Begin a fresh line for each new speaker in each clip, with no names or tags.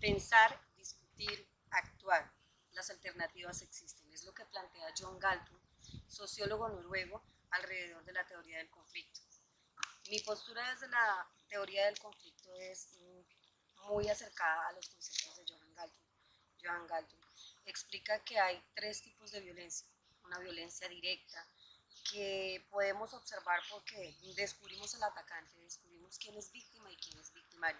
Pensar, discutir, actuar. Las alternativas existen. Es lo que plantea John Galtung, sociólogo noruego, alrededor de la teoría del conflicto. Mi postura desde la teoría del conflicto es muy acercada a los conceptos de Johan Galtung. Johan Galtung explica que hay tres tipos de violencia. Una violencia directa, que podemos observar porque descubrimos al atacante, descubrimos quién es víctima y quién es victimario.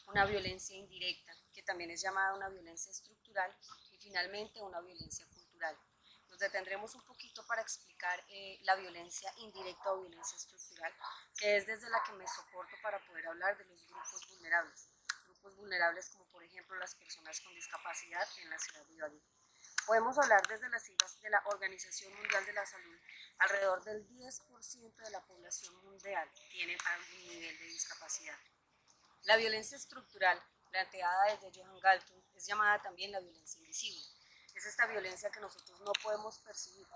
Una violencia indirecta, que también es llamada una violencia estructural, y finalmente una violencia cultural. Nos detendremos un poquito para explicar la violencia indirecta o violencia estructural, que es desde la que me soporto para poder hablar de los grupos vulnerables. Grupos vulnerables como por ejemplo las personas con discapacidad en la ciudad de Ibagué. Podemos hablar desde las siglas de la Organización Mundial de la Salud. Alrededor del 10% de la población mundial tiene algún nivel de discapacidad. La violencia estructural, planteada desde Johan Galtung, es llamada también la violencia invisible. Es esta violencia que nosotros no podemos percibir,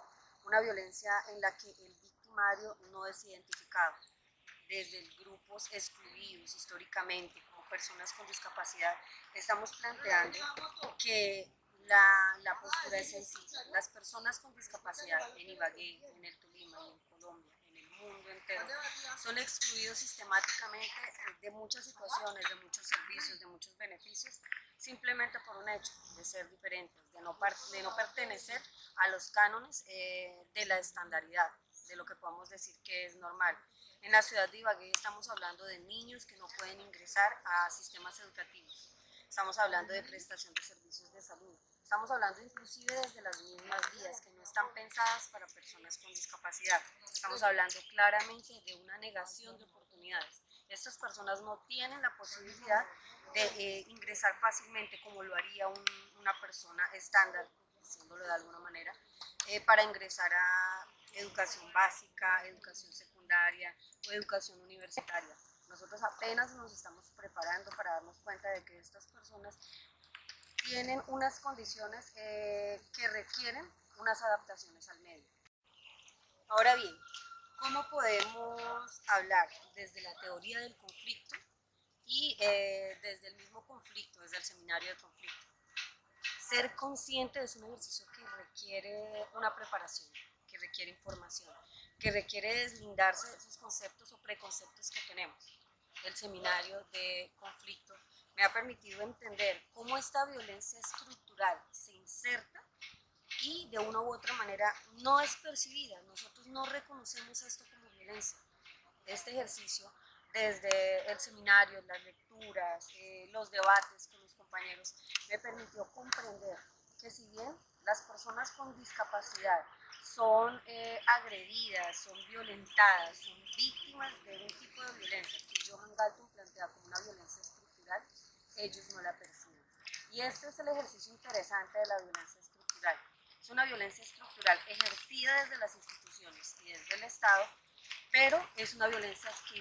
una violencia en la que el victimario no es identificado. Desde grupos excluidos históricamente, como personas con discapacidad, estamos planteando que la postura es sencilla. Las personas con discapacidad en Ibagué, en el Tolima y en Colombia, en el mundo entero, son excluidos sistemáticamente de muchas situaciones, de muchos servicios, de muchos beneficios, simplemente por un hecho de ser diferentes, de no pertenecer a los cánones de la estandaridad, de lo que podemos decir que es normal. En la ciudad de Ibagué estamos hablando de niños que no pueden ingresar a sistemas educativos, estamos hablando de prestación de servicios de salud, estamos hablando inclusive desde las mismas vías que no están pensadas para personas con discapacidad, estamos hablando claramente de una negación de oportunidades. Estas personas no tienen la posibilidad de ingresar fácilmente como lo haría una persona estándar, diciéndolo de alguna manera, para ingresar a educación básica, educación secundaria o educación universitaria. Nosotros apenas nos estamos preparando para darnos cuenta de que estas personas tienen unas condiciones que requieren unas adaptaciones al medio. Ahora bien, ¿cómo podemos hablar desde la teoría del conflicto y desde el mismo conflicto, desde el seminario de conflicto? Ser consciente es un ejercicio que requiere una preparación, que requiere información, que requiere deslindarse de esos conceptos o preconceptos que tenemos. El seminario de conflicto me ha permitido entender cómo esta violencia estructural se inserta y de una u otra manera no es percibida. Nosotros no reconocemos esto como violencia. Este ejercicio, desde el seminario, las lecturas, los debates con los compañeros, me permitió comprender que si bien las personas con discapacidad son agredidas, son violentadas, son víctimas de un tipo de violencia que Johan Galtung plantea como una violencia estructural, ellos no la perciben. Y este es el ejercicio interesante de la violencia estructural. Es una violencia estructural ejercida desde las instituciones y desde el Estado, pero es una violencia que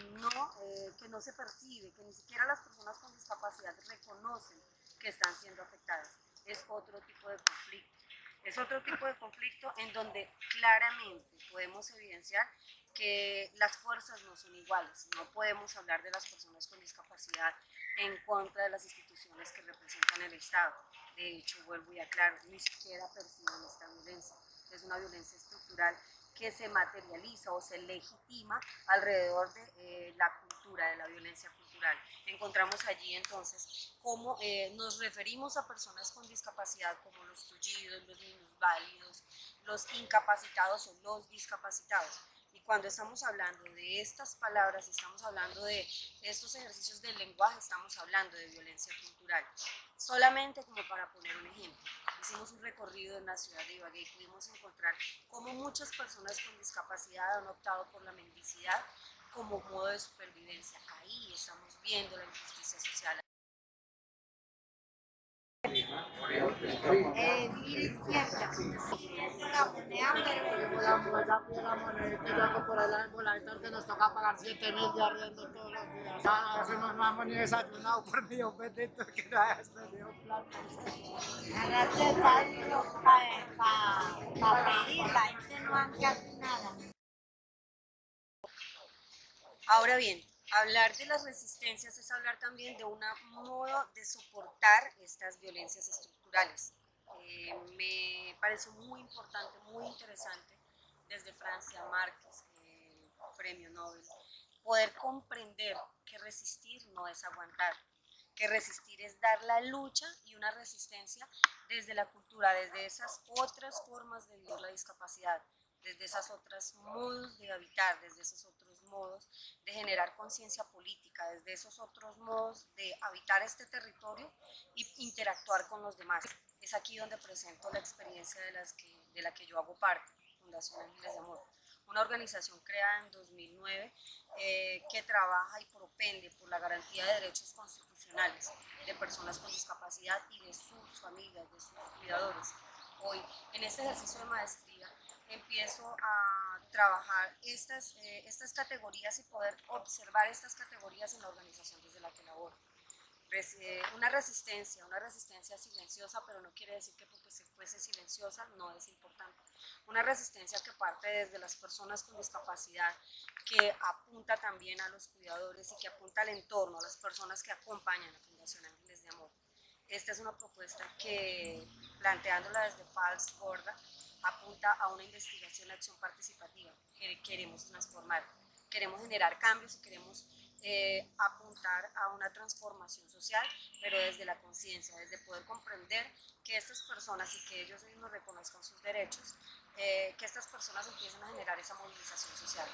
no se percibe, que ni siquiera las personas con discapacidad reconocen que están siendo afectadas. Es otro tipo de conflicto. Es otro tipo de conflicto en donde claramente podemos evidenciar que las fuerzas no son iguales. No podemos hablar de las personas con discapacidad en contra de las instituciones que representan el Estado. De hecho, vuelvo y aclaro, ni siquiera perciben esta violencia. Es una violencia estructural que se materializa o se legitima alrededor de la cultura, de la violencia cultural. Encontramos allí entonces cómo nos referimos a personas con discapacidad como los tullidos, los niños válidos, los incapacitados o los discapacitados. Y cuando estamos hablando de estas palabras, estamos hablando de estos ejercicios del lenguaje, estamos hablando de violencia cultural. Solamente como para poner un ejemplo, hicimos un recorrido en la ciudad de Ibagué y pudimos encontrar cómo muchas personas con discapacidad han optado por la mendicidad como modo de supervivencia. Ahí estamos viendo la injusticia social.
Vivir izquierda. La moneda, pero la monedita ya que por ahí la voladita que nos toca pagar 7.000 de arriendo todos los días. A veces no hemos ni desayunado por Dios bendito que no hayas tenido plata. Ahora te salió para pedir, la gente no hace casi nada.
Ahora bien, Hablar de las resistencias es hablar también de un modo de soportar estas violencias estructurales. Me parece muy importante, muy interesante, desde Francia Márquez, premio Nobel, poder comprender que resistir no es aguantar, que resistir es dar la lucha y una resistencia desde la cultura, desde esas otras formas de vivir la discapacidad, desde esas otras modos de habitar, desde esos otros modos de generar conciencia política, desde esos otros modos de habitar este territorio y interactuar con los demás. Es aquí donde presento la experiencia de la que yo hago parte, Fundación Ángeles de Amor, una organización creada en 2009 que trabaja y propende por la garantía de derechos constitucionales de personas con discapacidad y de sus familias, de sus cuidadores. Hoy, en este ejercicio de maestría, empiezo a trabajar estas categorías y poder observar estas categorías en la organización desde la que laboro. Una resistencia silenciosa, pero no quiere decir que porque se fuese silenciosa no es importante. Una resistencia que parte desde las personas con discapacidad, que apunta también a los cuidadores y que apunta al entorno, a las personas que acompañan a Fundación Ángeles de Amor. Esta es una propuesta que, planteándola desde FALS Gorda, apunta a una investigación y acción participativa que queremos transformar. Queremos generar cambios y queremos apuntar a una transformación social, pero desde la conciencia, desde poder comprender que estas personas y que ellos mismos reconozcan sus derechos, que estas personas empiecen a generar esa movilización social.